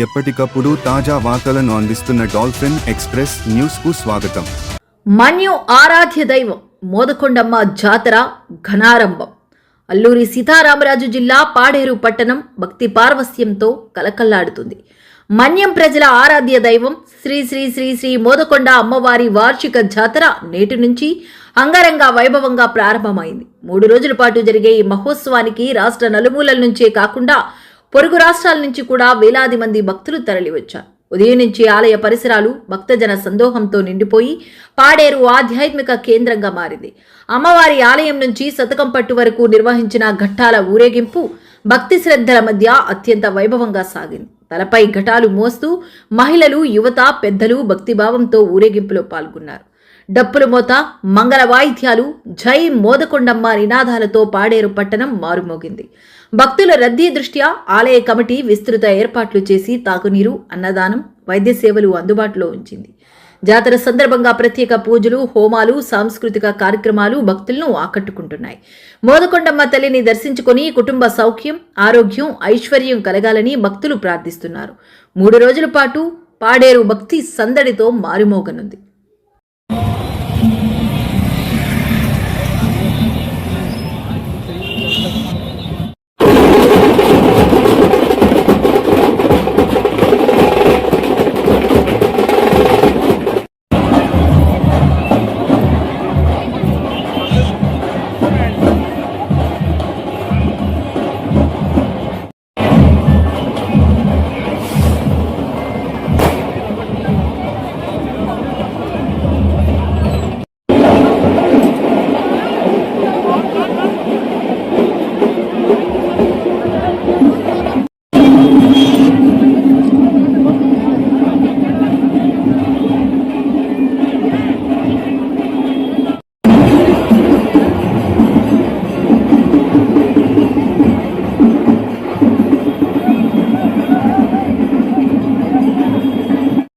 ఎప్పటికప్పుడు తాజా వార్తలను అందిస్తున్న డాల్ఫిన్ ఎక్స్ప్రెస్ న్యూస్ కు స్వాగతం. మన్యం ఆరాధ్య దైవం మోదకొండమ్మ జాతర ఘనారంభం. అల్లూరి సీతారామరాజు జిల్లా పాడేరు పట్టణం భక్తి పార్వస్యంతో కలకల్లాడుతుంది. మన్యం ప్రజల ఆరాధ్య దైవం శ్రీ శ్రీ శ్రీ శ్రీ మోదకొండ అమ్మవారి వార్షిక జాతర నేటి నుంచి అంగరంగ వైభవంగా ప్రారంభమైంది. 3 రోజుల పాటు జరిగే ఈ మహోత్సవానికి రాష్ట్ర నలుమూలల నుంచే కాకుండా పొరుగు రాష్ట్రాల నుంచి కూడా వేలాది మంది భక్తులు తరలివచ్చారు. ఉదయం నుంచి ఆలయ పరిసరాలు భక్తజన సందోహంతో నిండిపోయి పాడేరు ఆధ్యాత్మిక కేంద్రంగా మారింది. అమ్మవారి ఆలయం నుంచి శతకంపట్టు వరకు నిర్వహించిన ఘట్టాల ఊరేగింపు భక్తి శ్రద్ధల మధ్య అత్యంత వైభవంగా సాగింది. తలపై ఘటాలు మోస్తూ మహిళలు, యువత, పెద్దలు భక్తిభావంతో ఊరేగింపులో పాల్గొన్నారు. డప్పుల మోత, మంగళ వాయిద్యాలు, జై మోదకొండమ్మ నినాదాలతో పాడేరు పట్టణం మారుమోగింది. భక్తుల రద్దీ దృష్ట్యా ఆలయ కమిటీ విస్తృత ఏర్పాట్లు చేసి తాగునీరు, అన్నదానం, వైద్య సేవలు అందుబాటులో ఉంచింది. జాతర సందర్భంగా ప్రత్యేక పూజలు, హోమాలు, సాంస్కృతిక కార్యక్రమాలు భక్తులను ఆకట్టుకుంటున్నాయి. మోదకొండమ్మ తల్లిని దర్శించుకుని కుటుంబ సౌఖ్యం, ఆరోగ్యం, ఐశ్వర్యం కలగాలని భక్తులు ప్రార్థిస్తున్నారు. 3 రోజుల పాటు పాడేరు భక్తి సందడితో మారుమోగనుంది.